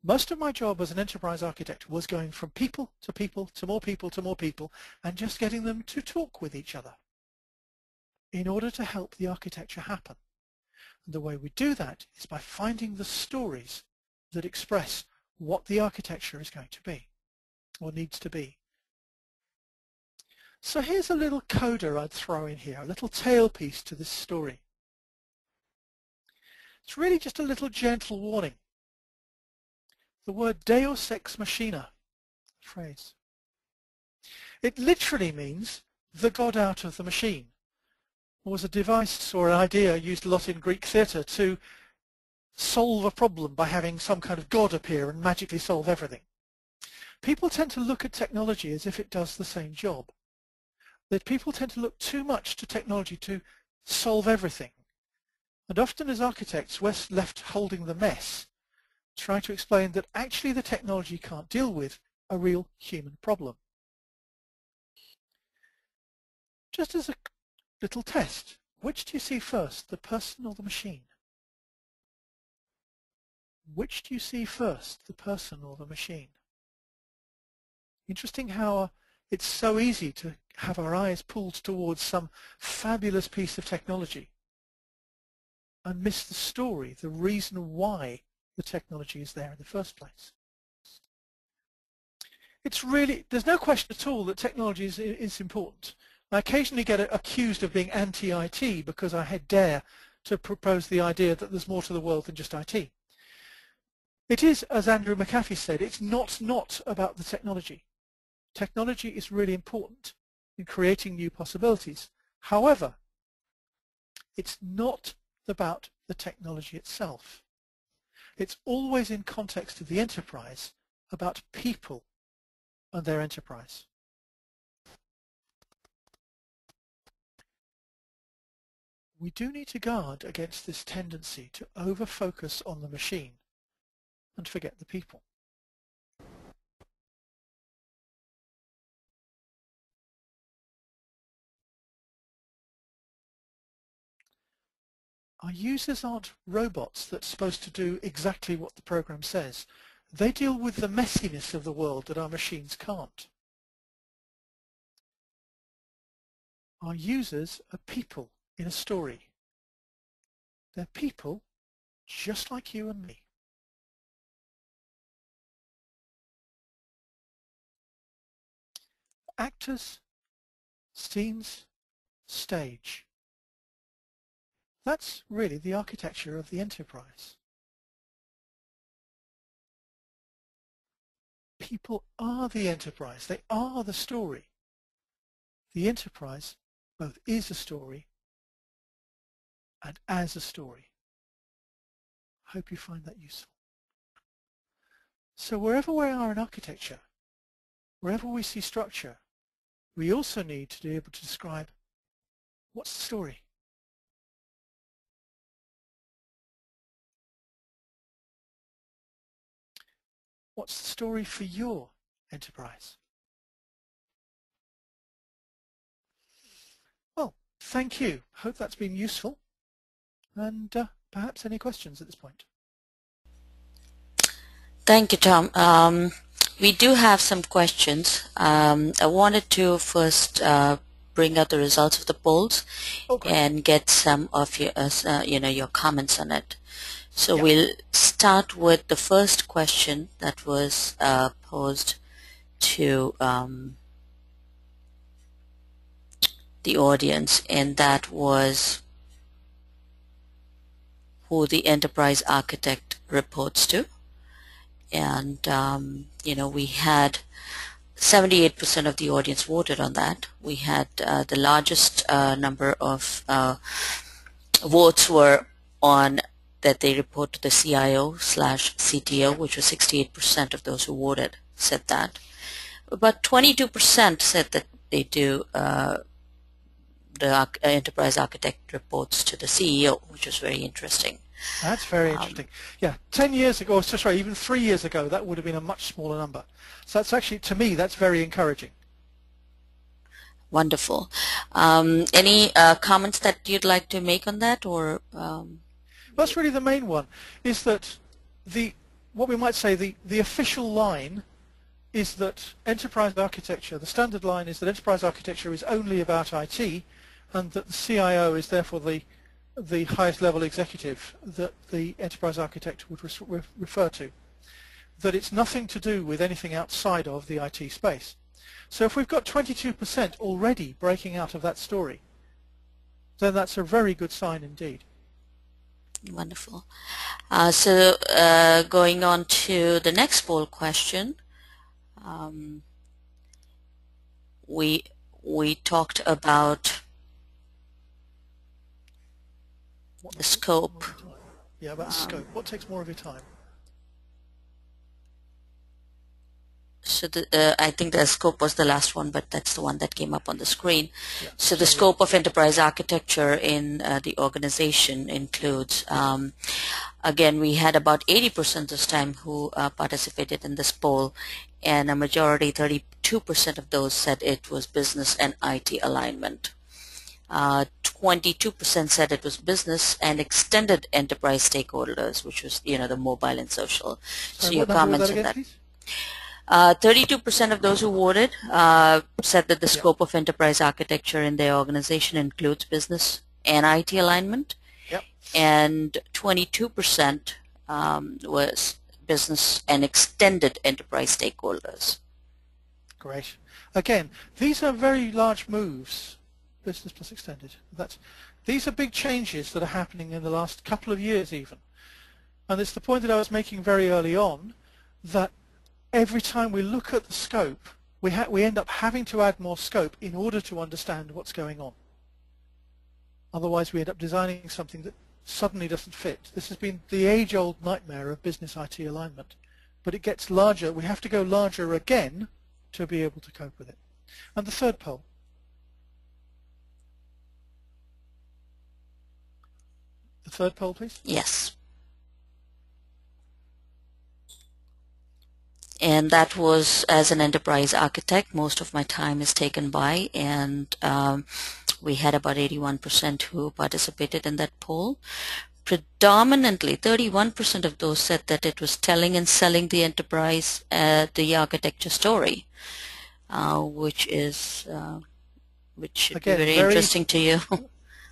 Most of my job as an enterprise architect was going from people to people to more people to more people and just getting them to talk with each other in order to help the architecture happen. And the way we do that is by finding the stories that express what the architecture is going to be or needs to be. So here's a little coda I'd throw in here, a little tailpiece to this story. It's really just a little gentle warning. The word Deus ex machina phrase. It literally means the God out of the machine. It was a device or an idea used a lot in Greek theatre to solve a problem by having some kind of God appear and magically solve everything. People tend to look at technology as if it does the same job. That people tend to look too much to technology to solve everything. And often as architects, we're left holding the mess, trying to explain that actually the technology can't deal with a real human problem. Just as a little test, which do you see first, the person or the machine? Which do you see first, the person or the machine? Interesting how it's so easy to have our eyes pulled towards some fabulous piece of technology and miss the story, the reason why the technology is there in the first place. It's really, there's no question at all that technology is important. I occasionally get accused of being anti-IT because I dare to propose the idea that there's more to the world than just IT. It is, as Andrew McAfee said, it's not about the technology. Technology is really important in creating new possibilities. However, it's not about the technology itself. It's always in context of the enterprise, about people and their enterprise. We do need to guard against this tendency to over-focus on the machine and forget the people. Our users aren't robots that's supposed to do exactly what the program says. They deal with the messiness of the world that our machines can't. Our users are people in a story. They're people just like you and me. actors, scenes, stage. That's really the architecture of the enterprise. People are the enterprise. They are the story. The enterprise both is a story and as a story. I hope you find that useful. So wherever we are in architecture, wherever we see structure, we also need to be able to describe what's the story. What's the story for your enterprise? Well, thank you. Hope that's been useful. And perhaps any questions at this point? Thank you, Tom. We do have some questions. I wanted to first bring out the results of the polls and get some of your, your comments on it. So we'll start with the first question that was posed to the audience, and that was who the enterprise architect reports to. And we had 78% of the audience voted on that. We had the largest number of votes were on that they report to the CIO/CTO, which was 68% of those who voted said that. About 22% said that they do the enterprise architect reports to the CEO, which was very interesting. That's very interesting. Yeah, 10 years ago, so sorry, even 3 years ago, that would have been a much smaller number. So that's actually, to me, that's very encouraging. Wonderful. Any comments that you'd like to make on that, or? That's really the main one, is that what we might say the official line is that enterprise architecture, the standard line is that enterprise architecture is only about IT, and that the CIO is therefore the highest level executive that the enterprise architect would refer to. That it's nothing to do with anything outside of the IT space. So if we've got 22% already breaking out of that story, then that's a very good sign indeed. Wonderful. So going on to the next poll question, we talked about the scope. Yeah, about scope. What takes more of your time? So I think the scope was the last one, but that's the one that came up on the screen. Yeah. So the scope of enterprise architecture in the organization includes, again, we had about 80% this time who participated in this poll, and a majority, 32% of those said it was business and IT alignment. 22% said it was business and extended enterprise stakeholders, which was, the mobile and social. So your comments on that? 32% of those who voted said that the scope of enterprise architecture in their organization includes business and IT alignment. Yep. And 22% was business and extended enterprise stakeholders. Great. Again, these are very large moves, business plus extended. These are big changes that are happening in the last couple of years even. And it's the point that I was making very early on, that every time we look at the scope, we end up having to add more scope in order to understand what's going on. Otherwise we end up designing something that suddenly doesn't fit. This has been the age-old nightmare of business IT alignment. But it gets larger. We have to go larger again to be able to cope with it. And the third poll. The third poll, please. Yes. And that was, as an enterprise architect, most of my time is taken by, and we had about 81% who participated in that poll. Predominantly, 31% of those said that it was telling and selling the enterprise the architecture story, which is Again, very interesting to you.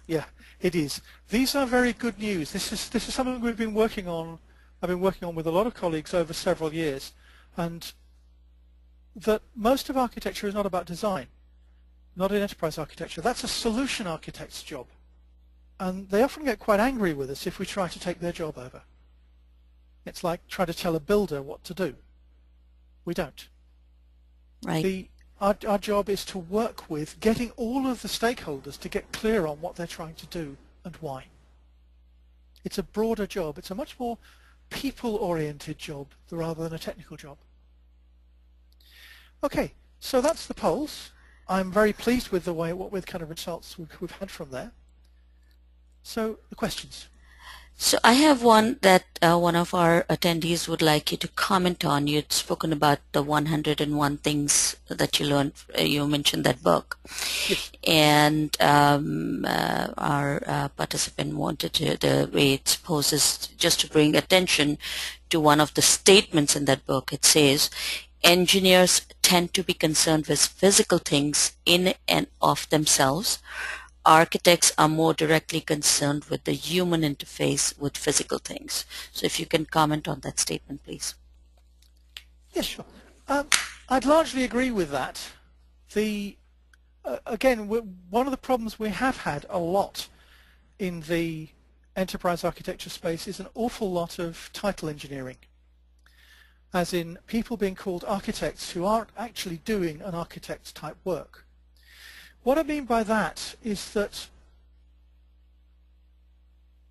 Yeah, it is. These are very good news. This is something we've been working on. I've been working on with a lot of colleagues over several years. And that most of architecture is not about design, not in enterprise architecture. That's a solution architect's job. And they often get quite angry with us if we try to take their job over. It's like trying to tell a builder what to do. We don't. Right. Our job is to work with getting all of the stakeholders to get clear on what they're trying to do and why. It's a broader job. It's a much more people-oriented job rather than a technical job. Okay, so that's the polls. I'm very pleased with what kind of results we've had from there. So the questions. So I have one that one of our attendees would like you to comment on. You'd spoken about the 101 things that you learned. You mentioned that book. Yes. And our participant wanted to, the way it's posed is just to bring attention to one of the statements in that book. It says, engineers tend to be concerned with physical things in and of themselves. Architects are more directly concerned with the human interface with physical things. So if you can comment on that statement, please. Yes, sure. I'd largely agree with that. Again, one of the problems we have had a lot in the enterprise architecture space is an awful lot of title engineering, as in people being called architects who aren't actually doing an architect's type work. What I mean by that is that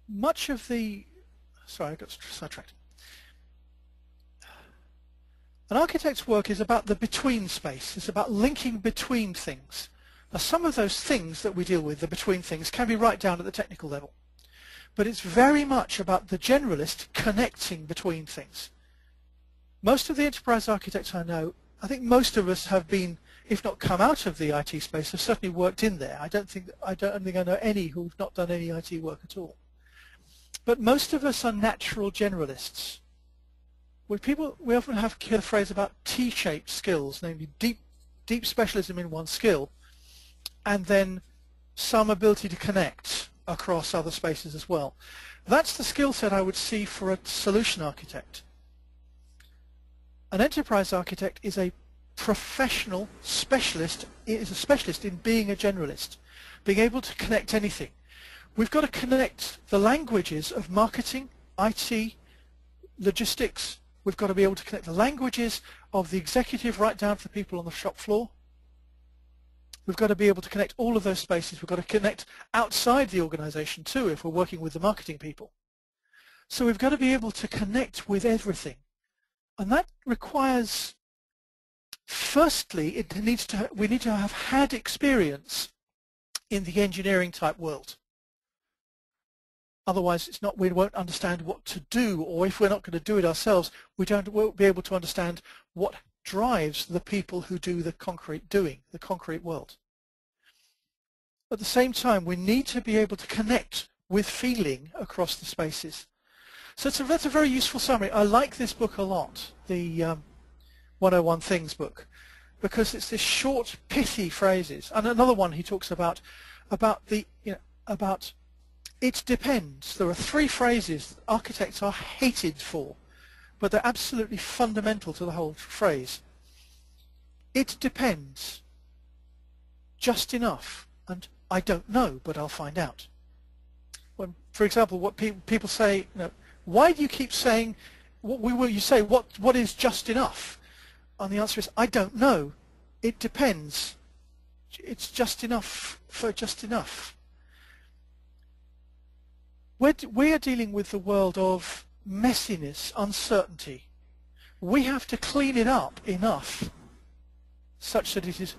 much of the, sorry, I got sidetracked. An architect's work is about the between space. It's about linking between things. Now, some of those things that we deal with, the between things, can be right down at the technical level. But it's very much about the generalist connecting between things. Most of the enterprise architects I know, I think most of us have been, if not come out of the IT space, have certainly worked in there. I don't think I know any who've not done any IT work at all. But most of us are natural generalists. We often hear the phrase about T-shaped skills, namely deep specialism in one skill, and then some ability to connect across other spaces as well. That's the skill set I would see for a solution architect. An enterprise architect is a professional specialist, is a specialist in being a generalist, being able to connect anything. We've got to connect the languages of marketing, IT, logistics. We've got to be able to connect the languages of the executive right down to the people on the shop floor. We've got to be able to connect all of those spaces. We've got to connect outside the organization too if we're working with the marketing people. So we've got to be able to connect with everything. And that requires, firstly, we need to have had experience in the engineering type world. Otherwise, we won't understand what to do, or if we're not going to do it ourselves, we won't be able to understand what drives the people who do the concrete world. At the same time, we need to be able to connect with feeling across the spaces. So that's a very useful summary. I like this book a lot, the 101 Things book, because it's this short, pithy phrases. And another one he talks about it depends. There are 3 phrases that architects are hated for, but they're absolutely fundamental to the whole phrase. It depends, just enough, and I don't know, but I'll find out. When, for example, what people say, why do you keep saying, what is just enough? And the answer is, I don't know. It depends. It's just enough for just enough. We are dealing with the world of messiness, uncertainty. We have to clean it up enough such that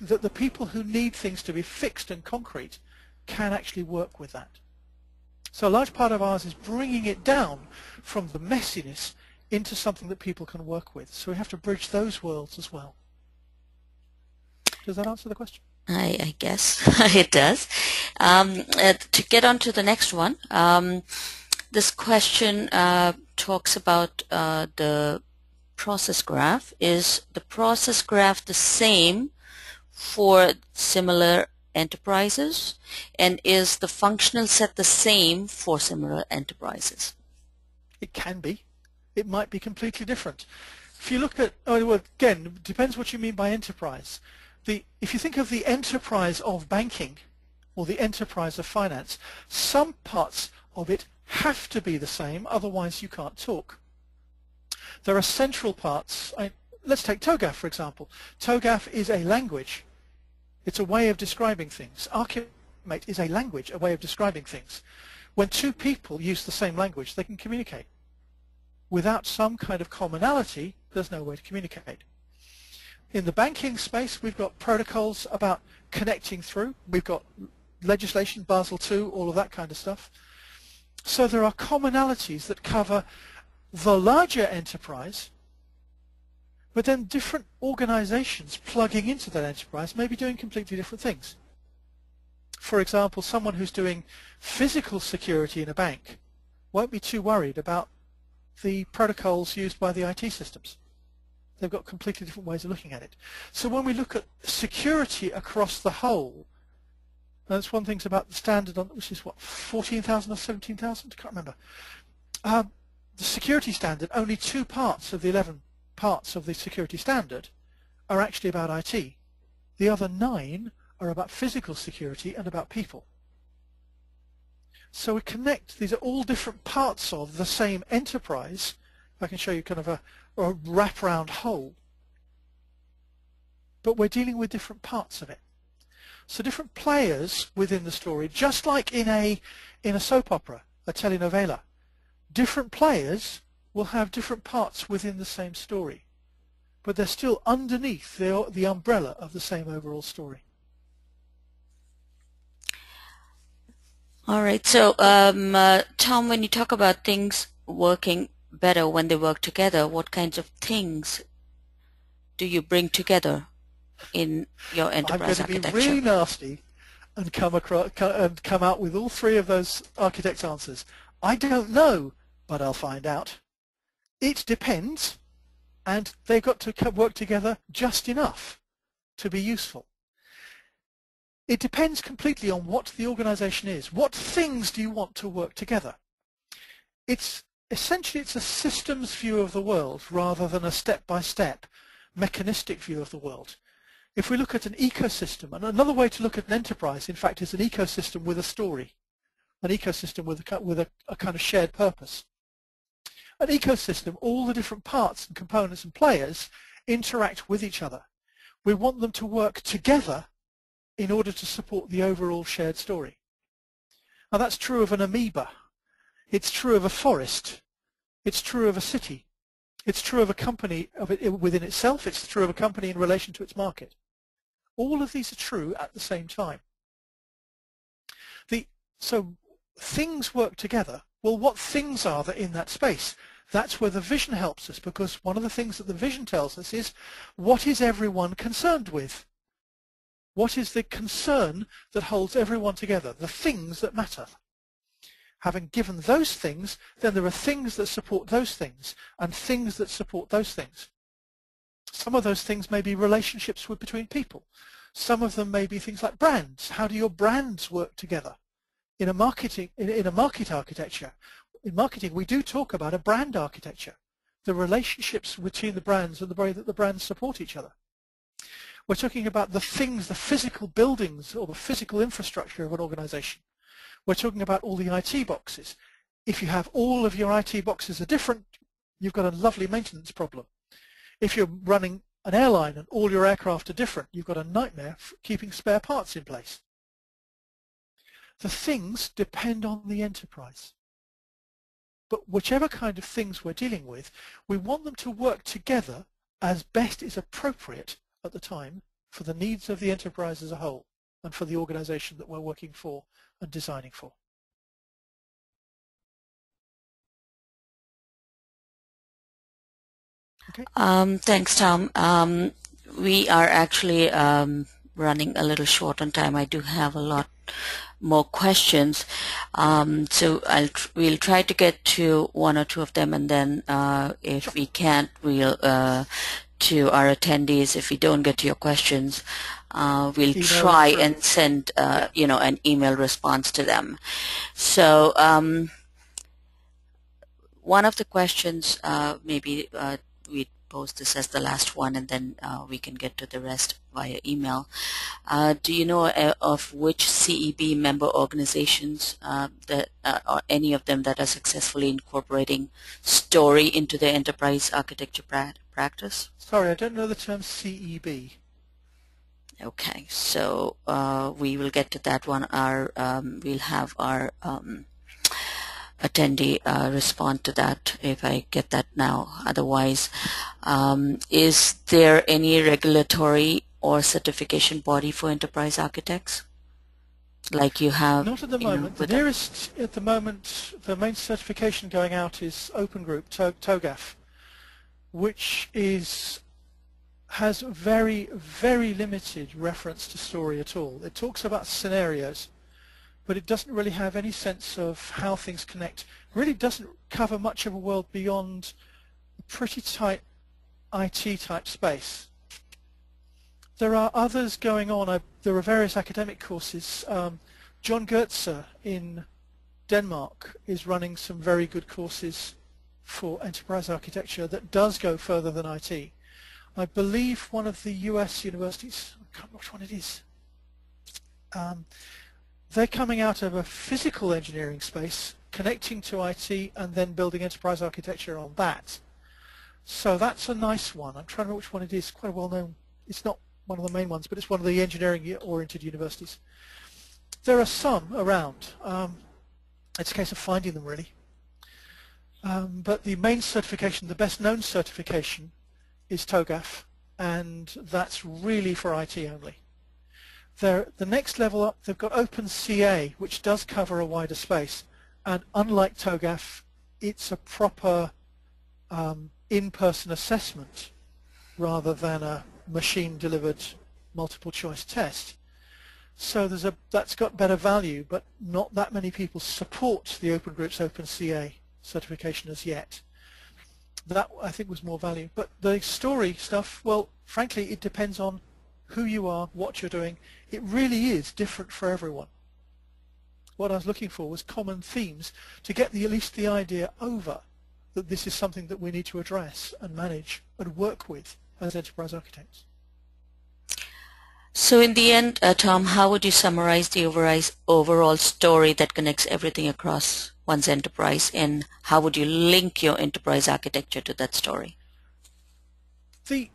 that the people who need things to be fixed and concrete can actually work with that. So a large part of ours is bringing it down from the messiness into something that people can work with. So we have to bridge those worlds as well. Does that answer the question? I guess it does. To get on to the next one, this question talks about the process graph. Is the process graph the same for similar enterprises, and is the functional set the same for similar enterprises? It can be. It might be completely different. if you look at, oh, well, again, it depends what you mean by enterprise. If you think of the enterprise of banking or the enterprise of finance, some parts of it have to be the same, otherwise you can't talk. There are central parts. Let's take TOGAF, for example. TOGAF is a language. It's a way of describing things. Archimate is a language, a way of describing things. When two people use the same language, they can communicate. Without some kind of commonality, there's no way to communicate. In the banking space, we've got protocols about connecting through. We've got legislation, Basel II, all of that kind of stuff. So there are commonalities that cover the larger enterprise, but then different organizations plugging into that enterprise may be doing completely different things. For example, someone who's doing physical security in a bank won't be too worried about the protocols used by the IT systems. They've got completely different ways of looking at it. So when we look at security across the whole, that's one thing about the standard, which is what, 14,000 or 17,000? I can't remember. The security standard, only 2 parts of the 11 parts of the security standard are actually about IT. The other 9 are about physical security and about people. So we connect, these are all different parts of the same enterprise. I can show you kind of a wraparound whole. But we're dealing with different parts of it. So different players within the story, just like in a soap opera, a telenovela, different players will have different parts within the same story. But they're still underneath the umbrella of the same overall story. All right. So, Tom, when you talk about things working better when they work together, what kinds of things do you bring together in your enterprise architecture? I'm going to be really nasty and come out with all 3 of those architects' answers. I don't know, but I'll find out. It depends, and they've got to work together just enough to be useful. It depends completely on what the organization is. What things do you want to work together? Essentially, it's a systems view of the world rather than a step-by-step mechanistic view of the world. If we look at an ecosystem, and another way to look at an enterprise, in fact, is an ecosystem with a story, an ecosystem with a kind of shared purpose. An ecosystem, all the different parts and components and players interact with each other. We want them to work together in order to support the overall shared story. Now that's true of an amoeba. It's true of a forest. It's true of a city. It's true of a company within itself. It's true of a company in relation to its market. All of these are true at the same time. So things work together. Well, what things are there in that space? That's where the vision helps us, because one of the things that the vision tells us is, what is everyone concerned with? What is the concern that holds everyone together? The things that matter. Having given those things, then there are things that support those things and things that support those things. Some of those things may be relationships between people. Some of them may be things like brands. How do your brands work together? In a market architecture, in marketing, we do talk about a brand architecture, the relationships between the brands and the way that the brands support each other. We're talking about the things, the physical buildings or the physical infrastructure of an organization. We're talking about all the IT boxes. If you have all of your IT boxes are different, you've got a lovely maintenance problem. If you're running an airline and all your aircraft are different, you've got a nightmare for keeping spare parts in place. The things depend on the enterprise. But whichever kind of things we're dealing with, we want them to work together as best is appropriate at the time for the needs of the enterprise as a whole and for the organization that we're working for and designing for. Okay. Thanks, Tom. We are actually running a little short on time. I do have a lot more questions, so we'll try to get to 1 or 2 of them, and then if we can't, we'll to our attendees. If we don't get to your questions, we'll try and send an email response to them. So one of the questions maybe we post this as the last one, and then we can get to the rest via email. Do you know of which CEB member organizations that or any of them that are successfully incorporating story into their enterprise architecture practice? Sorry, I don't know the term CEB. Okay, so we will get to that one. We'll have our attendee respond to that if I get that now. Otherwise, is there any regulatory or certification body for enterprise architects like you have? Not at the moment. The nearest at the moment, the main certification going out is Open Group, TOGAF, which has very, very limited reference to story at all. It talks about scenarios, but it doesn't really have any sense of how things connect. It really doesn't cover much of a world beyond a pretty tight IT type space. There are others going on. There are various academic courses. John Goetze in Denmark is running some very good courses for enterprise architecture that does go further than IT. I believe one of the US universities, I can't remember which one it is, they're coming out of a physical engineering space, connecting to IT and then building enterprise architecture on that. So that's a nice one. I'm trying to remember which one it is. Quite a well-known. It's not one of the main ones, but it's one of the engineering-oriented universities. There are some around. It's a case of finding them, really. But the main certification, the best-known certification, is TOGAF, and that's really for IT only. The next level up, they've got OpenCA, which does cover a wider space, and unlike TOGAF, it's a proper in-person assessment rather than a machine-delivered multiple-choice test. So that's got better value, but not that many people support the Open Group's OpenCA certification as yet. That, I think, was more value. But the story stuff, well, frankly, it depends on who you are, what you're doing. It really is different for everyone. What I was looking for was common themes to get at least the idea over that this is something that we need to address and manage and work with as enterprise architects. So in the end, Tom, how would you summarize the overall story that connects everything across one's enterprise, and how would you link your enterprise architecture to that story? The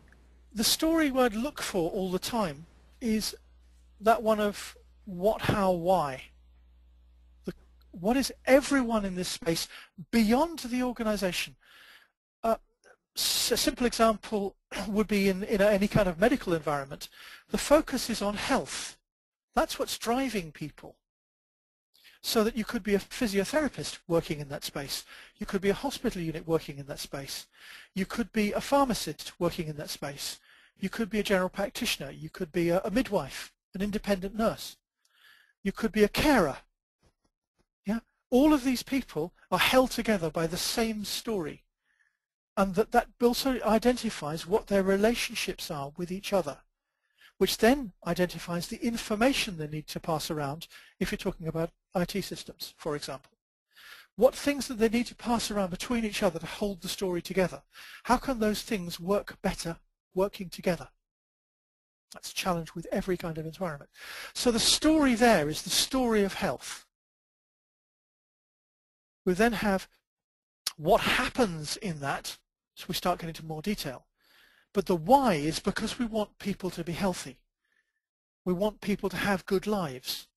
story I'd look for all the time is that one of what, how, why. What is everyone in this space beyond the organization? A simple example would be in any kind of medical environment. The focus is on health. That's what's driving people. So that you could be a physiotherapist working in that space. You could be a hospital unit working in that space. You could be a pharmacist working in that space. You could be a general practitioner. You could be a midwife, an independent nurse. You could be a carer. Yeah? All of these people are held together by the same story. And that also identifies what their relationships are with each other, which then identifies the information they need to pass around if you're talking about IT systems, for example. What things that they need to pass around between each other to hold the story together? How can those things work better working together? That's a challenge with every kind of environment. So the story there is the story of health. We then have what happens in that, so we start getting into more detail. But the why is because we want people to be healthy. We want people to have good lives.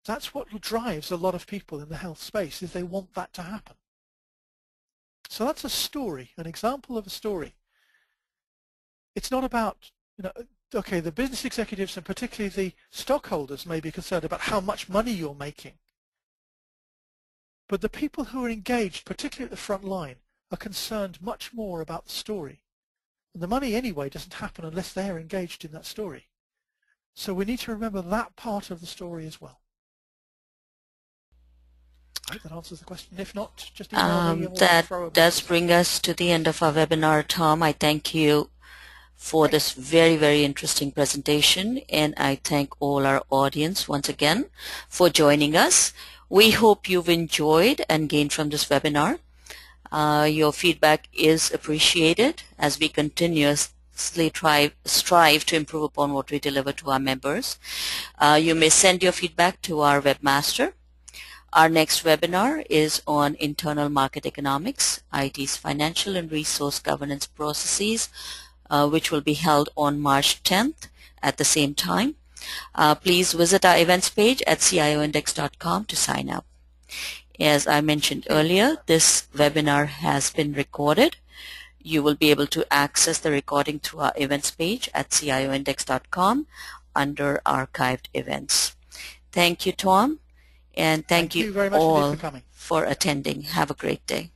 That's what drives a lot of people in the health space, is they want that to happen. So that's a story, an example of a story. It's not about, okay, the business executives and particularly the stockholders may be concerned about how much money you're making. But the people who are engaged, particularly at the front line, are concerned much more about the story. And the money anyway doesn't happen unless they're engaged in that story. So we need to remember that part of the story as well. I hope that answers the question. If not, just email me. That does bring us to the end of our webinar, Tom. I thank you for this very, very interesting presentation, and I thank all our audience once again for joining us. We hope you've enjoyed and gained from this webinar. Your feedback is appreciated as we continuously strive to improve upon what we deliver to our members. You may send your feedback to our webmaster. Our next webinar is on internal market economics, IT's financial and resource governance processes, which will be held on March 10th at the same time. Please visit our events page at cioindex.com to sign up. As I mentioned earlier, this webinar has been recorded. You will be able to access the recording through our events page at cioindex.com under archived events. Thank you, Tom, and thank you very much indeed all for coming. for attending. Have a great day.